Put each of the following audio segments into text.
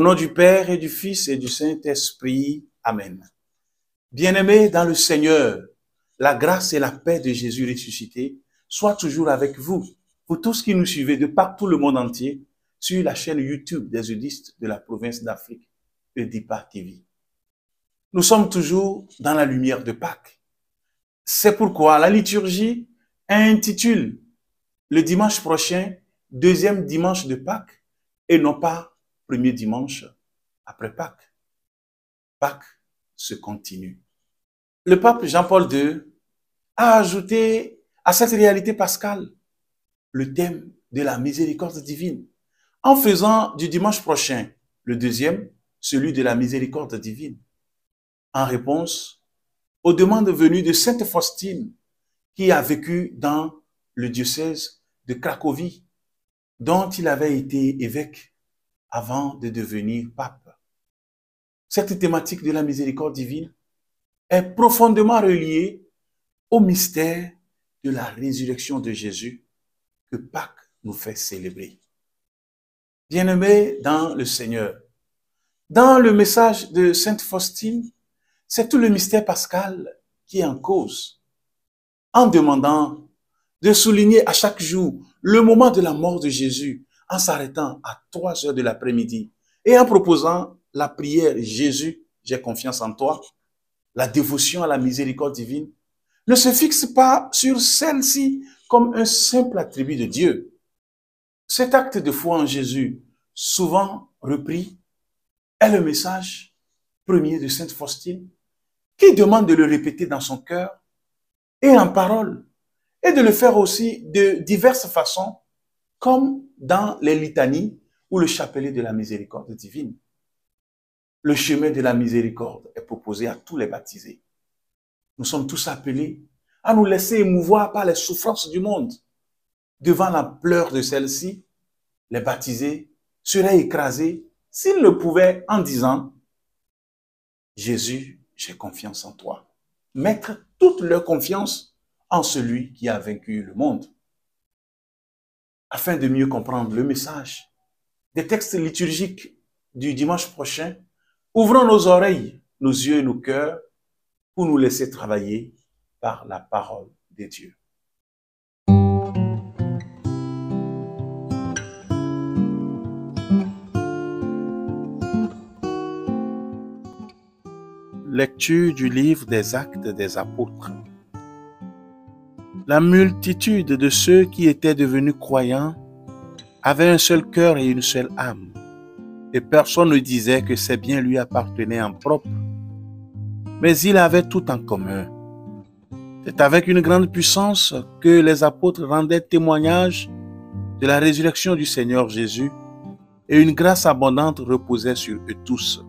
Au nom du Père et du Fils et du Saint-Esprit. Amen. Bien-aimés dans le Seigneur, la grâce et la paix de Jésus ressuscité soient toujours avec vous, pour tous qui nous suivez de partout le monde entier, sur la chaîne YouTube des Eudistes de la province d'Afrique, Eudipa TV. Nous sommes toujours dans la lumière de Pâques. C'est pourquoi la liturgie intitule le dimanche prochain, deuxième dimanche de Pâques, et non pas premier dimanche après Pâques. Pâques se continue. Le pape Jean-Paul II a ajouté à cette réalité pascale le thème de la miséricorde divine, en faisant du dimanche prochain, le deuxième, celui de la miséricorde divine, en réponse aux demandes venues de Sainte Faustine, qui a vécu dans le diocèse de Cracovie, dont il avait été évêque avant de devenir pape. Cette thématique de la miséricorde divine est profondément reliée au mystère de la résurrection de Jésus que Pâques nous fait célébrer. Bien-aimés dans le Seigneur, dans le message de Sainte Faustine, c'est tout le mystère pascal qui est en cause, en demandant de souligner à chaque jour le moment de la mort de Jésus, en s'arrêtant à 3 heures de l'après-midi et en proposant la prière « Jésus, j'ai confiance en toi », la dévotion à la miséricorde divine, ne se fixe pas sur celle-ci comme un simple attribut de Dieu. Cet acte de foi en Jésus, souvent repris, est le message premier de Sainte Faustine, qui demande de le répéter dans son cœur et en parole, et de le faire aussi de diverses façons, comme dans les litanies ou le chapelet de la miséricorde divine. Le chemin de la miséricorde est proposé à tous les baptisés. Nous sommes tous appelés à nous laisser émouvoir par les souffrances du monde. Devant l'ampleur de celle-ci, les baptisés seraient écrasés s'ils le pouvaient en disant « Jésus, j'ai confiance en toi ». Mettre toute leur confiance en celui qui a vaincu le monde. Afin de mieux comprendre le message des textes liturgiques du dimanche prochain, ouvrons nos oreilles, nos yeux et nos cœurs pour nous laisser travailler par la parole de Dieu. Lecture du livre des Actes des Apôtres. La multitude de ceux qui étaient devenus croyants avait un seul cœur et une seule âme, et personne ne disait que ses biens lui appartenaient en propre, mais il avait tout en commun. C'est avec une grande puissance que les apôtres rendaient témoignage de la résurrection du Seigneur Jésus, et une grâce abondante reposait sur eux tous.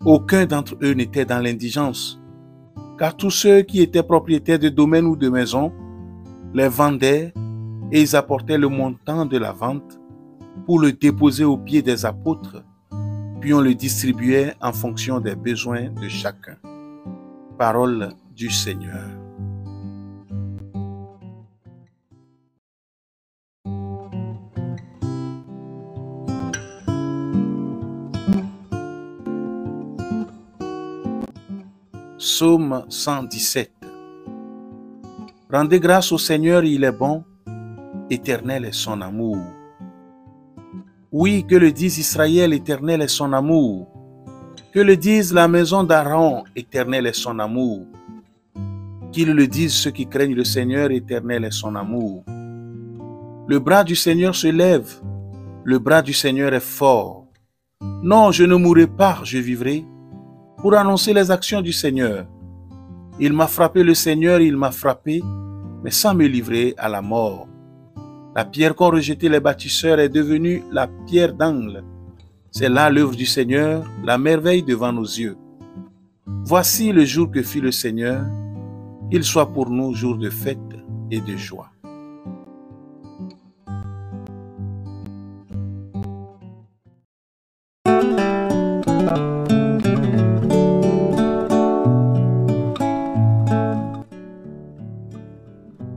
Aucun d'entre eux n'était dans l'indigence, car tous ceux qui étaient propriétaires de domaines ou de maisons les vendaient et ils apportaient le montant de la vente pour le déposer aux pieds des apôtres, puis on le distribuait en fonction des besoins de chacun. Parole du Seigneur. Psaume 117. Rendez grâce au Seigneur, il est bon, éternel est son amour. Oui, que le dise Israël, éternel est son amour. Que le dise la maison d'Aaron, éternel est son amour. Qu'ils le disent ceux qui craignent le Seigneur, éternel est son amour. Le bras du Seigneur se lève, le bras du Seigneur est fort. Non, je ne mourrai pas, je vivrai, pour annoncer les actions du Seigneur. Il m'a frappé le Seigneur, il m'a frappé, mais sans me livrer à la mort. La pierre qu'ont rejetée les bâtisseurs est devenue la pierre d'angle. C'est là l'œuvre du Seigneur, la merveille devant nos yeux. Voici le jour que fit le Seigneur, qu'il soit pour nous jour de fête et de joie.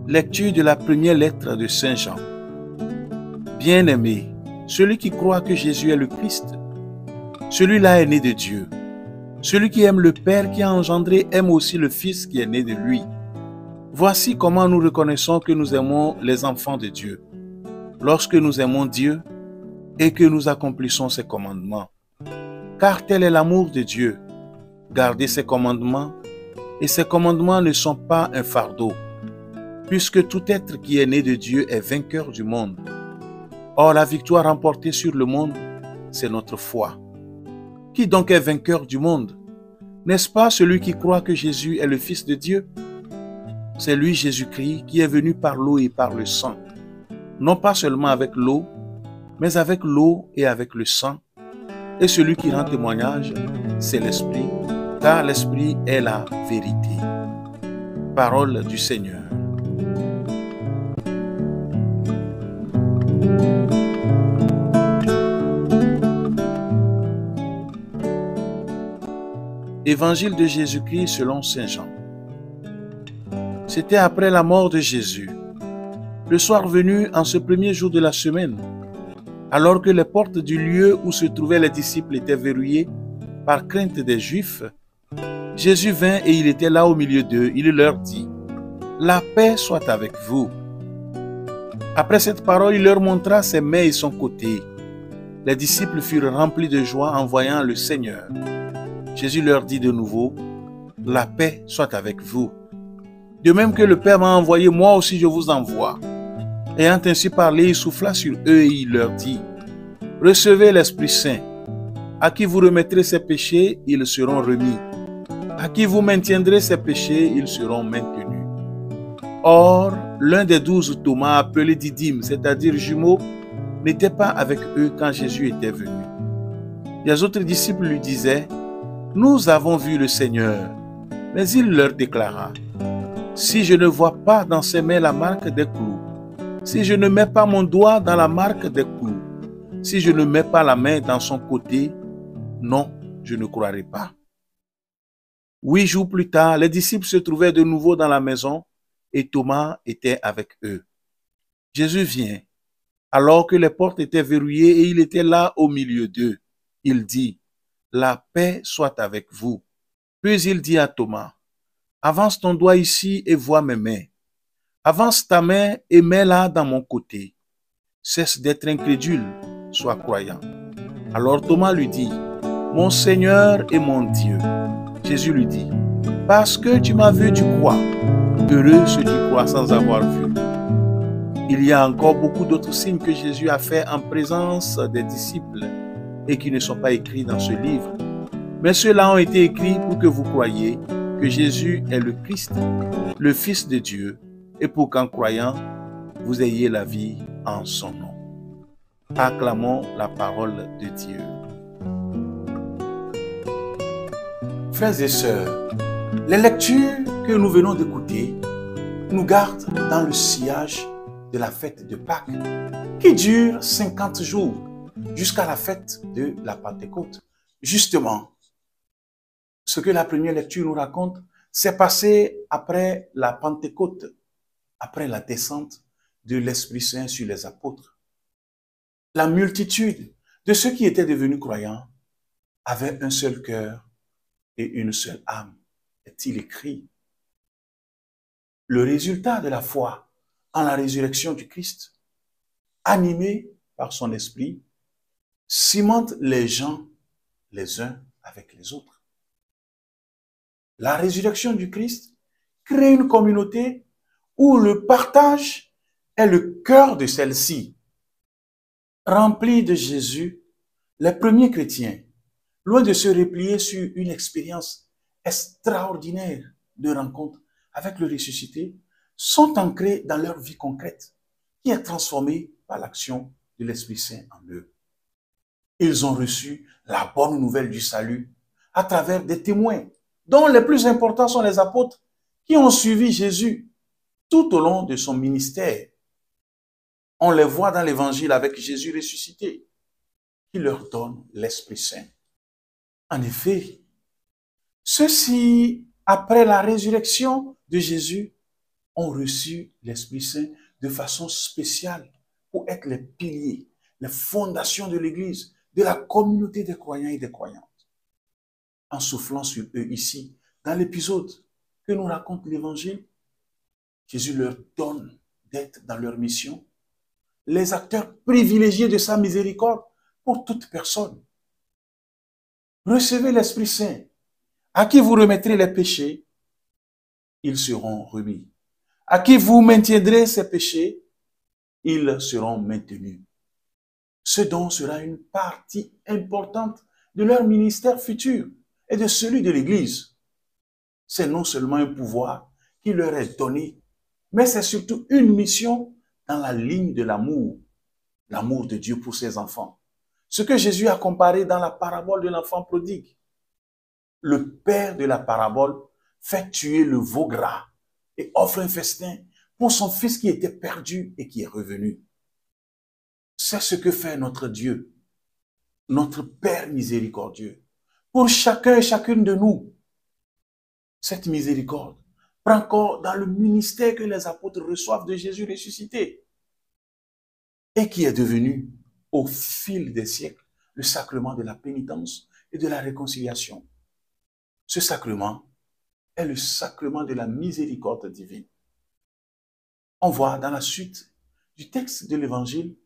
Lecture de la première lettre de Saint Jean. Bien-aimé, celui qui croit que Jésus est le Christ Celui-là est né de Dieu. Celui qui aime le Père qui a engendré aime aussi le Fils qui est né de lui. Voici comment nous reconnaissons que nous aimons les enfants de Dieu. Lorsque nous aimons Dieu et que nous accomplissons ses commandements. Car tel est l'amour de Dieu, garder ses commandements, et ses commandements ne sont pas un fardeau, puisque tout être qui est né de Dieu est vainqueur du monde. Or, la victoire remportée sur le monde, c'est notre foi. Qui donc est vainqueur du monde? N'est-ce pas celui qui croit que Jésus est le Fils de Dieu? C'est lui, Jésus-Christ, qui est venu par l'eau et par le sang. Non pas seulement avec l'eau, mais avec l'eau et avec le sang. Et celui qui rend témoignage, c'est l'Esprit, car l'Esprit est la vérité. Parole du Seigneur. Évangile de Jésus-Christ selon Saint Jean. C'était après la mort de Jésus, le soir venu en ce premier jour de la semaine, alors que les portes du lieu où se trouvaient les disciples étaient verrouillées par crainte des Juifs, Jésus vint et il était là au milieu d'eux. Il leur dit, « La paix soit avec vous. » Après cette parole, il leur montra ses mains et son côté. Les disciples furent remplis de joie en voyant le Seigneur. Jésus leur dit de nouveau, « La paix soit avec vous. De même que le Père m'a envoyé, moi aussi je vous envoie. » Ayant ainsi parlé, il souffla sur eux et il leur dit, « Recevez l'Esprit Saint. À qui vous remettrez ses péchés, ils seront remis. À qui vous maintiendrez ses péchés, ils seront maintenus. » Or, l'un des 12, Thomas, appelé Didyme, c'est-à-dire jumeau, n'était pas avec eux quand Jésus était venu. Les autres disciples lui disaient, « Nous avons vu le Seigneur. » Mais il leur déclara, « Si je ne vois pas dans ses mains la marque des clous, si je ne mets pas mon doigt dans la marque des clous, si je ne mets pas la main dans son côté, non, je ne croirai pas. » 8 jours plus tard, les disciples se trouvaient de nouveau dans la maison et Thomas était avec eux. Jésus vient, alors que les portes étaient verrouillées et il était là au milieu d'eux. Il dit, « La paix soit avec vous. » Puis il dit à Thomas, « Avance ton doigt ici et vois mes mains. Avance ta main et mets-la dans mon côté. Cesse d'être incrédule, sois croyant. » Alors Thomas lui dit, « Mon Seigneur et mon Dieu. » Jésus lui dit, « Parce que tu m'as vu, tu crois. Heureux ceux qui croient sans avoir vu. » Il y a encore beaucoup d'autres signes que Jésus a fait en présence des disciples et qui ne sont pas écrits dans ce livre. Mais ceux-là ont été écrits pour que vous croyiez que Jésus est le Christ, le Fils de Dieu, et pour qu'en croyant, vous ayez la vie en son nom. Acclamons la parole de Dieu. Frères et sœurs, les lectures que nous venons d'écouter nous gardent dans le sillage de la fête de Pâques, qui dure 50 jours jusqu'à la fête de la Pentecôte. Justement, ce que la première lecture nous raconte, c'est passé après la Pentecôte, après la descente de l'Esprit Saint sur les apôtres. La multitude de ceux qui étaient devenus croyants avait un seul cœur et une seule âme, est-il écrit. Le résultat de la foi en la résurrection du Christ, animé par son esprit, cimente les gens les uns avec les autres. La résurrection du Christ crée une communauté où le partage est le cœur de celle-ci. Remplis de Jésus, les premiers chrétiens, loin de se replier sur une expérience extraordinaire de rencontre avec le ressuscité, sont ancrés dans leur vie concrète, qui est transformée par l'action de l'Esprit Saint en eux. Ils ont reçu la bonne nouvelle du salut à travers des témoins, dont les plus importants sont les apôtres, qui ont suivi Jésus tout au long de son ministère. On les voit dans l'Évangile avec Jésus ressuscité, qui leur donne l'Esprit Saint. En effet, ceux-ci, après la résurrection de Jésus, ont reçu l'Esprit Saint de façon spéciale pour être les piliers, les fondations de l'Église, de la communauté des croyants et des croyantes, en soufflant sur eux ici, dans l'épisode que nous raconte l'Évangile. Jésus leur donne d'être dans leur mission les acteurs privilégiés de sa miséricorde pour toute personne. Recevez l'Esprit Saint, à qui vous remettrez les péchés, ils seront remis. À qui vous maintiendrez ces péchés, ils seront maintenus. Ce don sera une partie importante de leur ministère futur et de celui de l'Église. C'est non seulement un pouvoir qui leur est donné, mais c'est surtout une mission dans la ligne de l'amour de Dieu pour ses enfants. Ce que Jésus a comparé dans la parabole de l'enfant prodigue. Le père de la parabole fait tuer le veau gras et offre un festin pour son fils qui était perdu et qui est revenu. C'est ce que fait notre Dieu, notre Père miséricordieux. Pour chacun et chacune de nous, cette miséricorde prend corps dans le ministère que les apôtres reçoivent de Jésus ressuscité et qui est devenu, au fil des siècles, le sacrement de la pénitence et de la réconciliation. Ce sacrement est le sacrement de la miséricorde divine. On voit dans la suite du texte de l'Évangile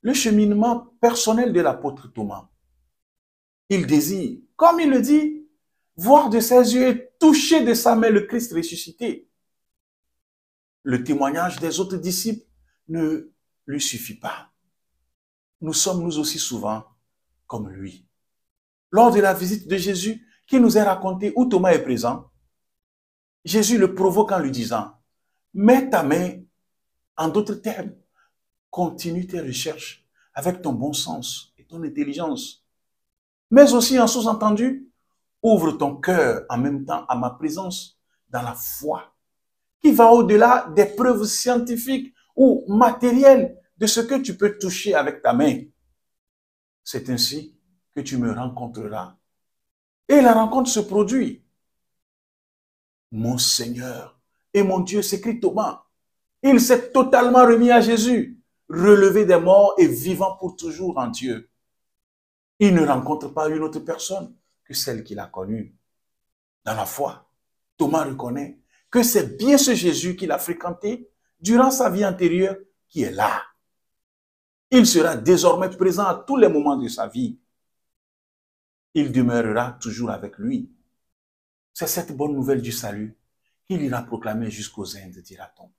le cheminement personnel de l'apôtre Thomas. Il désire, comme il le dit, voir de ses yeux et toucher de sa main le Christ ressuscité. Le témoignage des autres disciples ne lui suffit pas. Nous sommes nous aussi souvent comme lui. Lors de la visite de Jésus qui nous est racontée où Thomas est présent, Jésus le provoque en lui disant « Mets ta main, en d'autres termes, continue tes recherches avec ton bon sens et ton intelligence. Mais aussi en sous-entendu, ouvre ton cœur en même temps à ma présence dans la foi qui va au-delà des preuves scientifiques ou matérielles de ce que tu peux toucher avec ta main. C'est ainsi que tu me rencontreras. » Et la rencontre se produit. Mon Seigneur et mon Dieu, s'écrie Thomas. Il s'est totalement remis à Jésus, relevé des morts et vivant pour toujours en Dieu. Il ne rencontre pas une autre personne que celle qu'il a connue. Dans la foi, Thomas reconnaît que c'est bien ce Jésus qu'il a fréquenté durant sa vie antérieure qui est là. Il sera désormais présent à tous les moments de sa vie. Il demeurera toujours avec lui. C'est cette bonne nouvelle du salut qu'il ira proclamer jusqu'aux Indes, dira-t-on.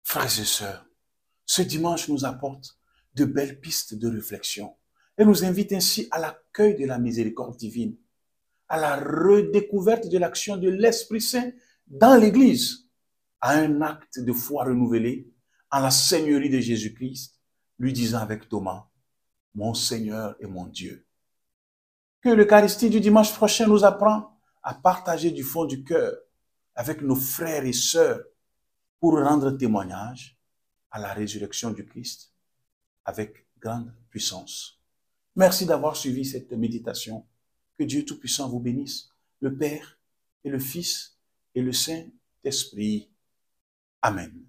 Frères et sœurs, ce dimanche nous apporte de belles pistes de réflexion et nous invite ainsi à l'accueil de la miséricorde divine, à la redécouverte de l'action de l'Esprit Saint dans l'Église, à un acte de foi renouvelé en la Seigneurie de Jésus-Christ, lui disant avec Thomas, « Mon Seigneur et mon Dieu ». Que l'Eucharistie du dimanche prochain nous apprend à partager du fond du cœur avec nos frères et sœurs pour rendre témoignage à la résurrection du Christ avec grande puissance. Merci d'avoir suivi cette méditation. Que Dieu Tout-Puissant vous bénisse, le Père et le Fils et le Saint-Esprit. Amen.